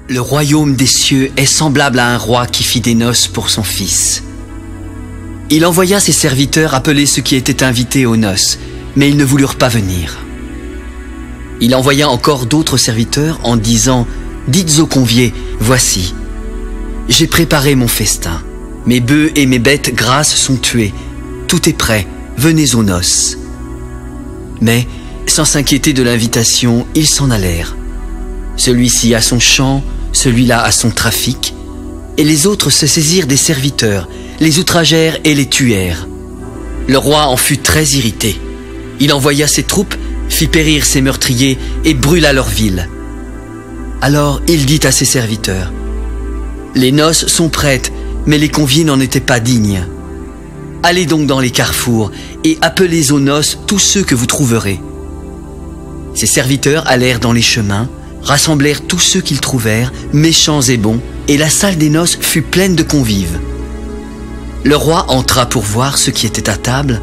Le royaume des cieux est semblable à un roi qui fit des noces pour son fils. Il envoya ses serviteurs appeler ceux qui étaient invités aux noces, mais ils ne voulurent pas venir. Il envoya encore d'autres serviteurs en disant « Dites aux conviés, voici, j'ai préparé mon festin. Mes bœufs et mes bêtes grasses sont tués. Tout est prêt, venez aux noces. » Mais, sans s'inquiéter de l'invitation, ils s'en allèrent. Celui-ci à son champ, celui-là à son trafic, et les autres se saisirent des serviteurs, les outragèrent et les tuèrent. Le roi en fut très irrité. Il envoya ses troupes, fit périr ses meurtriers et brûla leur ville. Alors il dit à ses serviteurs, « Les noces sont prêtes, mais les conviés n'en étaient pas dignes. Allez donc dans les carrefours et appelez aux noces tous ceux que vous trouverez. » Ses serviteurs allèrent dans les chemins, rassemblèrent tous ceux qu'ils trouvèrent, méchants et bons, et la salle des noces fut pleine de convives. Le roi entra pour voir ceux qui étaient à table,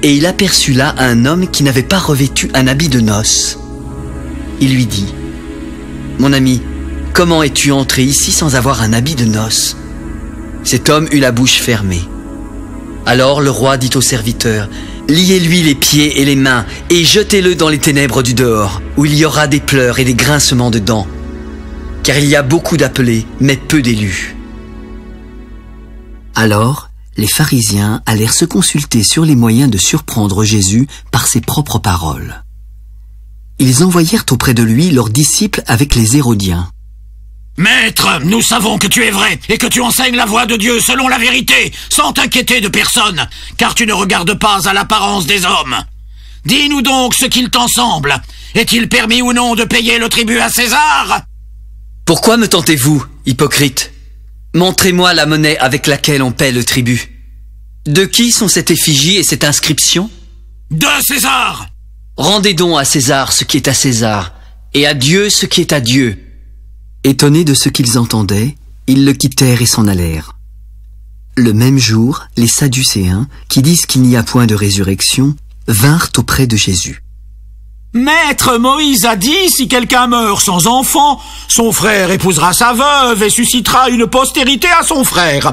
et il aperçut là un homme qui n'avait pas revêtu un habit de noces. Il lui dit, « Mon ami, comment es-tu entré ici sans avoir un habit de noces ?» Cet homme eut la bouche fermée. Alors le roi dit aux serviteurs, « Liez-lui les pieds et les mains et jetez-le dans les ténèbres du dehors, où il y aura des pleurs et des grincements de dents. Car il y a beaucoup d'appelés, mais peu d'élus. » Alors, les pharisiens allèrent se consulter sur les moyens de surprendre Jésus par ses propres paroles. Ils envoyèrent auprès de lui leurs disciples avec les Hérodiens. « Maître, nous savons que tu es vrai et que tu enseignes la voie de Dieu selon la vérité, sans t'inquiéter de personne, car tu ne regardes pas à l'apparence des hommes. Dis-nous donc ce qu'il t'en semble. Est-il permis ou non de payer le tribut à César ?» « Pourquoi me tentez-vous, hypocrite? Montrez-moi la monnaie avec laquelle on paie le tribut. De qui sont cette effigie et cette inscription? »« De César !»« Rendez donc à César ce qui est à César, et à Dieu ce qui est à Dieu. » Étonnés de ce qu'ils entendaient, ils le quittèrent et s'en allèrent. Le même jour, les Sadducéens, qui disent qu'il n'y a point de résurrection, vinrent auprès de Jésus. « Maître, Moïse a dit, si quelqu'un meurt sans enfant, son frère épousera sa veuve et suscitera une postérité à son frère.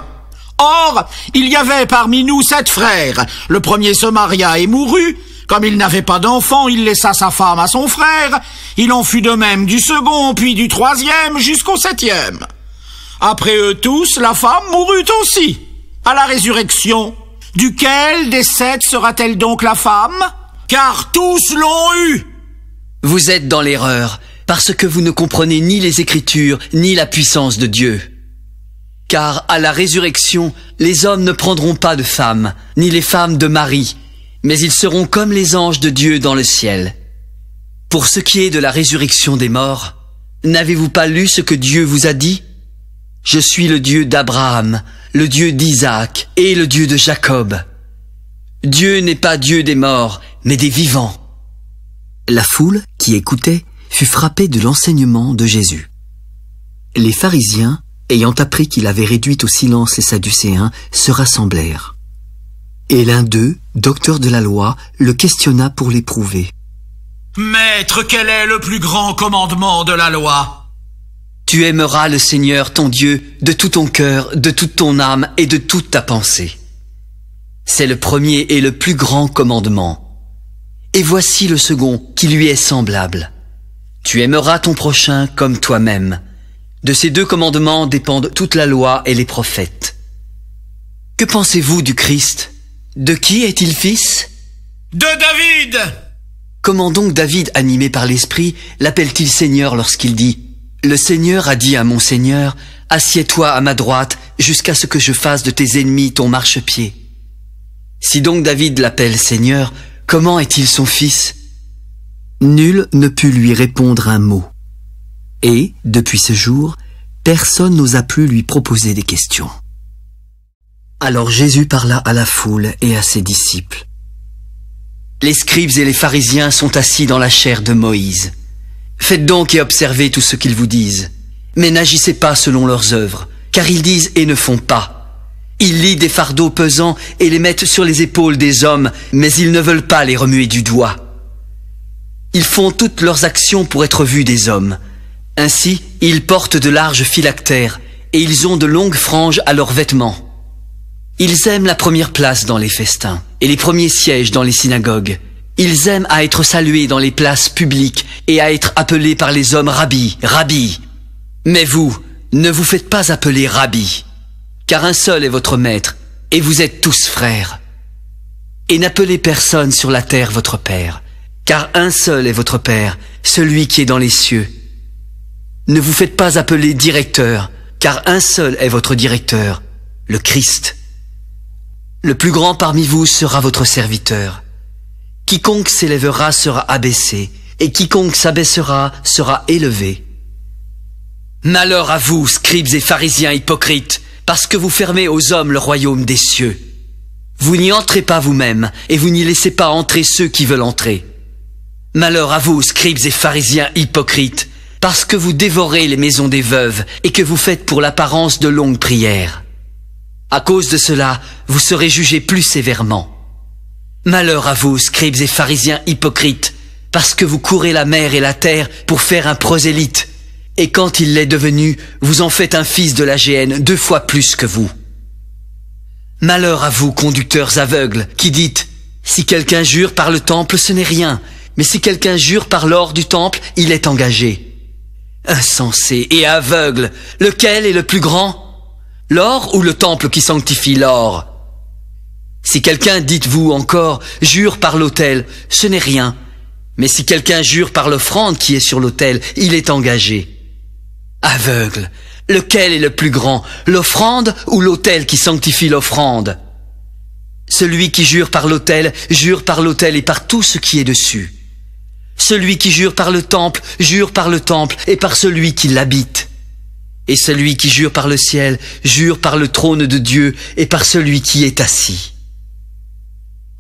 Or, il y avait parmi nous 7 frères. Le premier se maria et mourut. Comme il n'avait pas d'enfant, il laissa sa femme à son frère. Il en fut de même du second, puis du troisième, jusqu'au 7e. Après eux tous, la femme mourut aussi. À la résurrection, duquel des 7 sera-t-elle donc la femme? Car tous l'ont eue. » Vous êtes dans l'erreur, parce que vous ne comprenez ni les Écritures, ni la puissance de Dieu. Car à la résurrection, les hommes ne prendront pas de femmes, ni les femmes de mari, mais ils seront comme les anges de Dieu dans le ciel. Pour ce qui est de la résurrection des morts, n'avez-vous pas lu ce que Dieu vous a dit? Je suis le Dieu d'Abraham, le Dieu d'Isaac et le Dieu de Jacob. Dieu n'est pas Dieu des morts, mais des vivants. La foule, qui écoutait, fut frappée de l'enseignement de Jésus. Les pharisiens, ayant appris qu'il avait réduit au silence les Sadducéens, se rassemblèrent. Et l'un d'eux, docteur de la loi, le questionna pour l'éprouver. « Maître, quel est le plus grand commandement de la loi ?» « Tu aimeras le Seigneur ton Dieu de tout ton cœur, de toute ton âme et de toute ta pensée. C'est le premier et le plus grand commandement. Et voici le second qui lui est semblable. Tu aimeras ton prochain comme toi-même. De ces 2 commandements dépendent toute la loi et les prophètes. Que pensez-vous du Christ? De qui est-il fils? De David! Comment donc David, animé par l'Esprit, l'appelle-t-il Seigneur lorsqu'il dit « Le Seigneur a dit à mon Seigneur, assieds-toi à ma droite jusqu'à ce que je fasse de tes ennemis ton marchepied. » Si donc David l'appelle Seigneur, comment est-il son fils? Nul ne put lui répondre un mot. Et, depuis ce jour, personne n'osa plus lui proposer des questions. Alors Jésus parla à la foule et à ses disciples. Les scribes et les pharisiens sont assis dans la chaire de Moïse. Faites donc et observez tout ce qu'ils vous disent. Mais n'agissez pas selon leurs œuvres, car ils disent et ne font pas. Ils lient des fardeaux pesants et les mettent sur les épaules des hommes, mais ils ne veulent pas les remuer du doigt. Ils font toutes leurs actions pour être vus des hommes. Ainsi, ils portent de larges phylactères, et ils ont de longues franges à leurs vêtements. Ils aiment la première place dans les festins, et les premiers sièges dans les synagogues. Ils aiment à être salués dans les places publiques, et à être appelés par les hommes Rabbi, Rabbi. Mais vous, ne vous faites pas appeler Rabbi, car un seul est votre maître, et vous êtes tous frères. Et n'appelez personne sur la terre votre Père, car un seul est votre Père, celui qui est dans les cieux. Ne vous faites pas appeler directeur, car un seul est votre directeur, le Christ. Le plus grand parmi vous sera votre serviteur. Quiconque s'élèvera sera abaissé, et quiconque s'abaissera sera élevé. Malheur à vous, scribes et pharisiens hypocrites, parce que vous fermez aux hommes le royaume des cieux. Vous n'y entrez pas vous-même, et vous n'y laissez pas entrer ceux qui veulent entrer. Malheur à vous, scribes et pharisiens hypocrites, parce que vous dévorez les maisons des veuves, et que vous faites pour l'apparence de longues prières. À cause de cela, vous serez jugés plus sévèrement. Malheur à vous, scribes et pharisiens hypocrites, parce que vous courez la mer et la terre pour faire un prosélyte, et quand il l'est devenu, vous en faites un fils de la géhenne 2 fois plus que vous. Malheur à vous, conducteurs aveugles, qui dites « Si quelqu'un jure par le temple, ce n'est rien, mais si quelqu'un jure par l'or du temple, il est engagé. » Insensé et aveugle, lequel est le plus grand? L'or ou le temple qui sanctifie l'or? Si quelqu'un, dites-vous encore, jure par l'autel, ce n'est rien. Mais si quelqu'un jure par l'offrande qui est sur l'autel, il est engagé. Aveugle, lequel est le plus grand, l'offrande ou l'autel qui sanctifie l'offrande? Celui qui jure par l'autel et par tout ce qui est dessus. Celui qui jure par le temple et par celui qui l'habite. Et celui qui jure par le ciel, jure par le trône de Dieu et par celui qui est assis.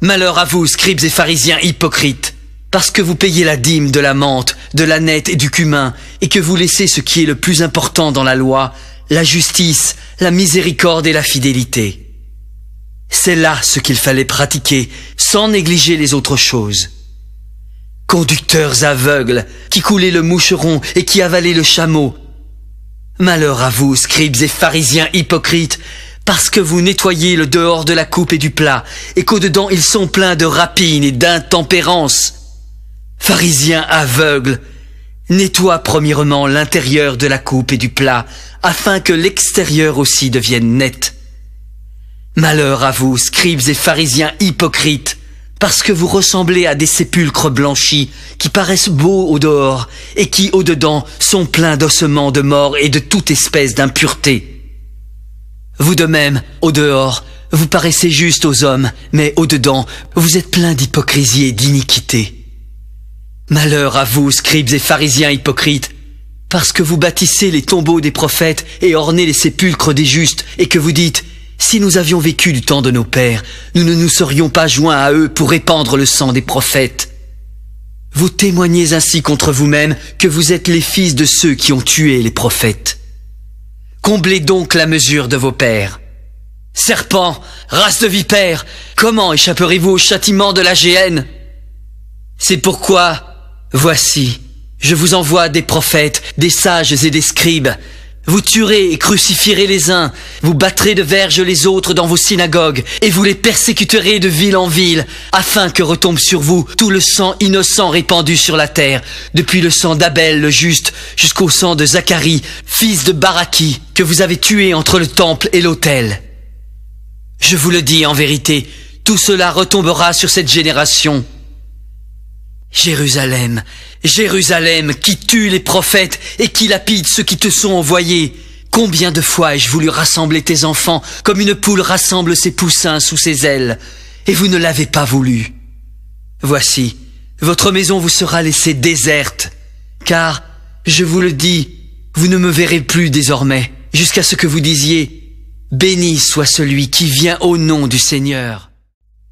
Malheur à vous, scribes et pharisiens hypocrites, parce que vous payez la dîme de la menthe, de l'âneth et du cumin, et que vous laissez ce qui est le plus important dans la loi, la justice, la miséricorde et la fidélité. C'est là ce qu'il fallait pratiquer, sans négliger les autres choses. Conducteurs aveugles, qui coulez le moucheron et qui avalez le chameau. Malheur à vous, scribes et pharisiens hypocrites, parce que vous nettoyez le dehors de la coupe et du plat, et qu'au-dedans ils sont pleins de rapine et d'intempérance. Pharisiens aveugles, nettoie premièrement l'intérieur de la coupe et du plat, afin que l'extérieur aussi devienne net. Malheur à vous, scribes et pharisiens hypocrites, parce que vous ressemblez à des sépulcres blanchis, qui paraissent beaux au dehors, et qui au dedans sont pleins d'ossements de mort et de toute espèce d'impureté. Vous de même, au dehors, vous paraissez juste aux hommes, mais au dedans, vous êtes pleins d'hypocrisie et d'iniquité. Malheur à vous, scribes et pharisiens hypocrites, parce que vous bâtissez les tombeaux des prophètes et ornez les sépulcres des justes, et que vous dites « Si nous avions vécu du temps de nos pères, nous ne nous serions pas joints à eux pour répandre le sang des prophètes. » Vous témoignez ainsi contre vous-même que vous êtes les fils de ceux qui ont tué les prophètes. Comblez donc la mesure de vos pères. Serpents, race de vipères, comment échapperez-vous au châtiment de la géhenne? C'est pourquoi, voici, je vous envoie des prophètes, des sages et des scribes. Vous tuerez et crucifierez les uns, vous battrez de verges les autres dans vos synagogues, et vous les persécuterez de ville en ville, afin que retombe sur vous tout le sang innocent répandu sur la terre, depuis le sang d'Abel le juste, jusqu'au sang de Zacharie, fils de Baraki, que vous avez tué entre le temple et l'autel. Je vous le dis en vérité, tout cela retombera sur cette génération. Jérusalem, Jérusalem, qui tue les prophètes et qui lapide ceux qui te sont envoyés. Combien de fois ai-je voulu rassembler tes enfants comme une poule rassemble ses poussins sous ses ailes, et vous ne l'avez pas voulu. Voici, votre maison vous sera laissée déserte, car, je vous le dis, vous ne me verrez plus désormais, jusqu'à ce que vous disiez « Béni soit celui qui vient au nom du Seigneur ».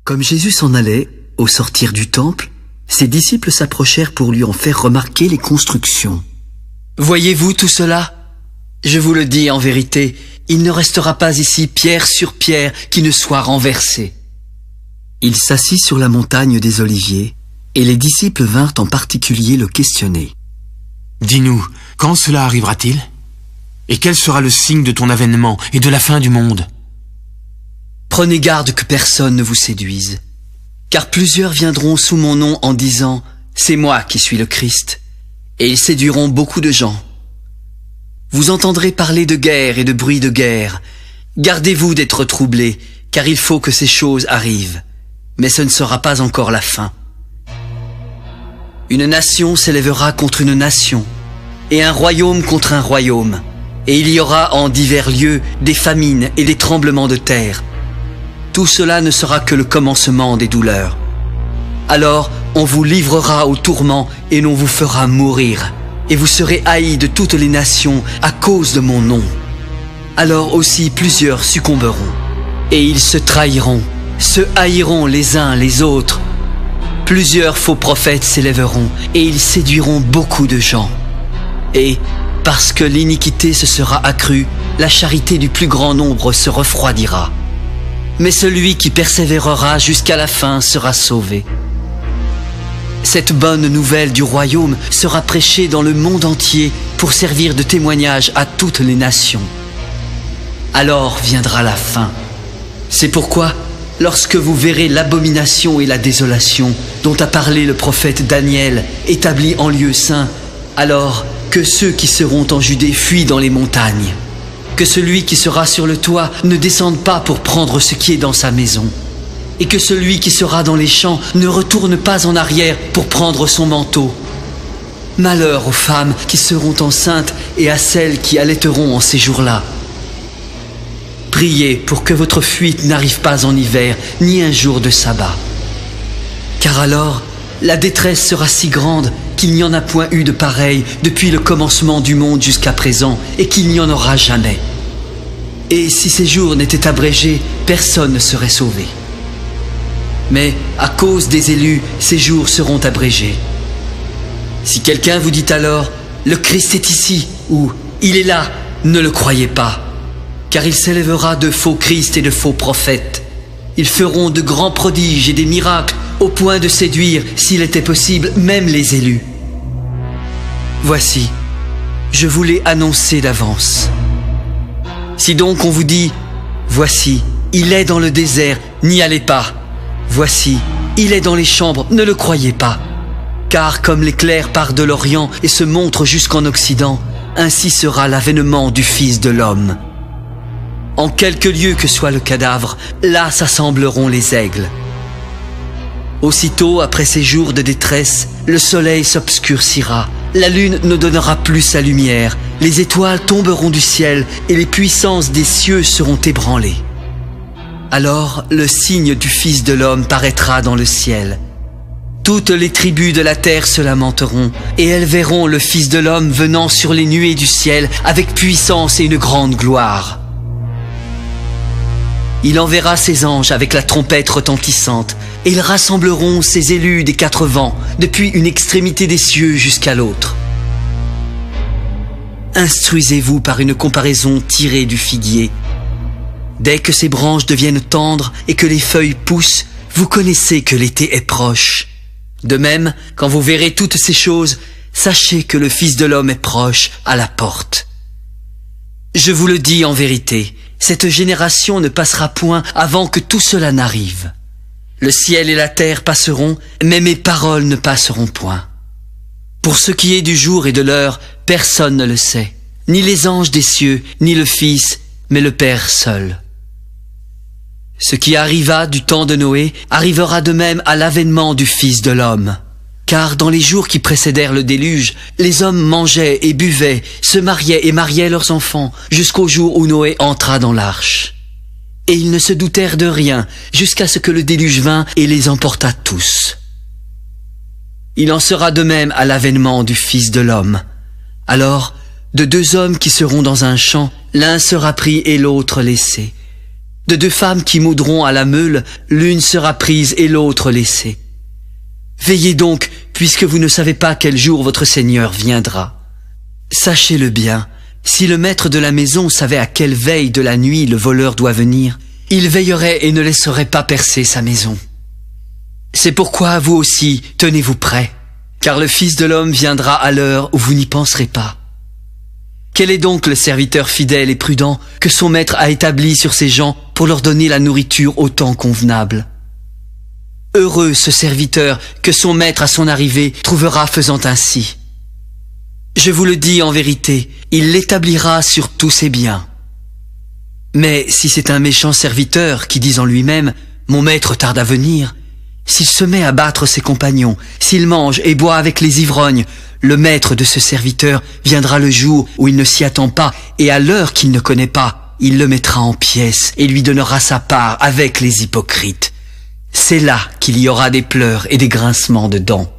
Comme Jésus s'en allait, au sortir du temple, ses disciples s'approchèrent pour lui en faire remarquer les constructions. « Voyez-vous tout cela? Je vous le dis en vérité, il ne restera pas ici pierre sur pierre qui ne soit renversée. » Il s'assit sur la montagne des Oliviers, et les disciples vinrent en particulier le questionner. « Dis-nous, Quand cela arrivera-t-il? Et quel sera le signe de ton avènement et de la fin du monde? Prenez garde que personne ne vous séduise, car plusieurs viendront sous mon nom en disant « C'est moi qui suis le Christ », et ils séduiront beaucoup de gens. Vous entendrez parler de guerre et de bruit de guerre. Gardez-vous d'être troublés, car il faut que ces choses arrivent, mais ce ne sera pas encore la fin. Une nation s'élèvera contre une nation, et un royaume contre un royaume, et il y aura en divers lieux des famines et des tremblements de terre. Tout cela ne sera que le commencement des douleurs. Alors on vous livrera au tourment et l'on vous fera mourir, et vous serez haïs de toutes les nations à cause de mon nom. Alors aussi plusieurs succomberont, et ils se trahiront, se haïront les uns les autres. Plusieurs faux prophètes s'élèveront, et ils séduiront beaucoup de gens. Et, parce que l'iniquité se sera accrue, la charité du plus grand nombre se refroidira. Mais celui qui persévérera jusqu'à la fin sera sauvé. Cette bonne nouvelle du royaume sera prêchée dans le monde entier pour servir de témoignage à toutes les nations. Alors viendra la fin. C'est pourquoi, lorsque vous verrez l'abomination et la désolation dont a parlé le prophète Daniel, établis en lieu saint, alors que ceux qui seront en Judée fuient dans les montagnes. Que celui qui sera sur le toit ne descende pas pour prendre ce qui est dans sa maison. Et que celui qui sera dans les champs ne retourne pas en arrière pour prendre son manteau. Malheur aux femmes qui seront enceintes et à celles qui allaiteront en ces jours-là. Priez pour que votre fuite n'arrive pas en hiver, ni un jour de sabbat. Car alors, la détresse sera si grande qu'il n'y en a point eu de pareil depuis le commencement du monde jusqu'à présent, et qu'il n'y en aura jamais. Et si ces jours n'étaient abrégés, personne ne serait sauvé. Mais à cause des élus, ces jours seront abrégés. Si quelqu'un vous dit alors « Le Christ est ici » ou « Il est là », ne le croyez pas, car il s'élèvera de faux Christ et de faux prophètes. Ils feront de grands prodiges et des miracles au point de séduire, s'il était possible, même les élus. Voici, je vous l'ai annoncé d'avance. Si donc on vous dit « Voici, il est dans le désert », n'y allez pas. Voici, il est dans les chambres, ne le croyez pas. Car comme l'éclair part de l'Orient et se montre jusqu'en Occident, ainsi sera l'avènement du Fils de l'homme. En quelque lieu que soit le cadavre, là s'assembleront les aigles. Aussitôt, après ces jours de détresse, le soleil s'obscurcira, la lune ne donnera plus sa lumière, les étoiles tomberont du ciel et les puissances des cieux seront ébranlées. Alors le signe du Fils de l'homme paraîtra dans le ciel. Toutes les tribus de la terre se lamenteront, et elles verront le Fils de l'homme venant sur les nuées du ciel avec puissance et une grande gloire. Il enverra ses anges avec la trompette retentissante, et ils rassembleront ses élus des 4 vents, depuis une extrémité des cieux jusqu'à l'autre. Instruisez-vous par une comparaison tirée du figuier. Dès que ses branches deviennent tendres et que les feuilles poussent, vous connaissez que l'été est proche. De même, quand vous verrez toutes ces choses, sachez que le Fils de l'homme est proche, à la porte. Je vous le dis en vérité, cette génération ne passera point avant que tout cela n'arrive. Le ciel et la terre passeront, mais mes paroles ne passeront point. Pour ce qui est du jour et de l'heure, personne ne le sait, ni les anges des cieux, ni le Fils, mais le Père seul. Ce qui arriva du temps de Noé arrivera de même à l'avènement du Fils de l'homme. Car dans les jours qui précédèrent le déluge, les hommes mangeaient et buvaient, se mariaient et mariaient leurs enfants, jusqu'au jour où Noé entra dans l'arche. Et ils ne se doutèrent de rien, jusqu'à ce que le déluge vînt et les emporta tous. Il en sera de même à l'avènement du Fils de l'homme. Alors, de 2 hommes qui seront dans un champ, l'un sera pris et l'autre laissé. De 2 femmes qui moudront à la meule, l'une sera prise et l'autre laissée. Veillez donc, puisque vous ne savez pas quel jour votre Seigneur viendra. Sachez-le bien, si le maître de la maison savait à quelle veille de la nuit le voleur doit venir, il veillerait et ne laisserait pas percer sa maison. C'est pourquoi vous aussi, tenez-vous prêts, car le Fils de l'homme viendra à l'heure où vous n'y penserez pas. Quel est donc le serviteur fidèle et prudent que son maître a établi sur ses gens pour leur donner la nourriture au temps convenable? Heureux ce serviteur que son maître à son arrivée trouvera faisant ainsi. Je vous le dis en vérité, il l'établira sur tous ses biens. Mais si c'est un méchant serviteur qui dit en lui-même « Mon maître tarde à venir », s'il se met à battre ses compagnons, s'il mange et boit avec les ivrognes, le maître de ce serviteur viendra le jour où il ne s'y attend pas, et à l'heure qu'il ne connaît pas, il le mettra en pièces et lui donnera sa part avec les hypocrites. C'est là qu'il y aura des pleurs et des grincements de dents.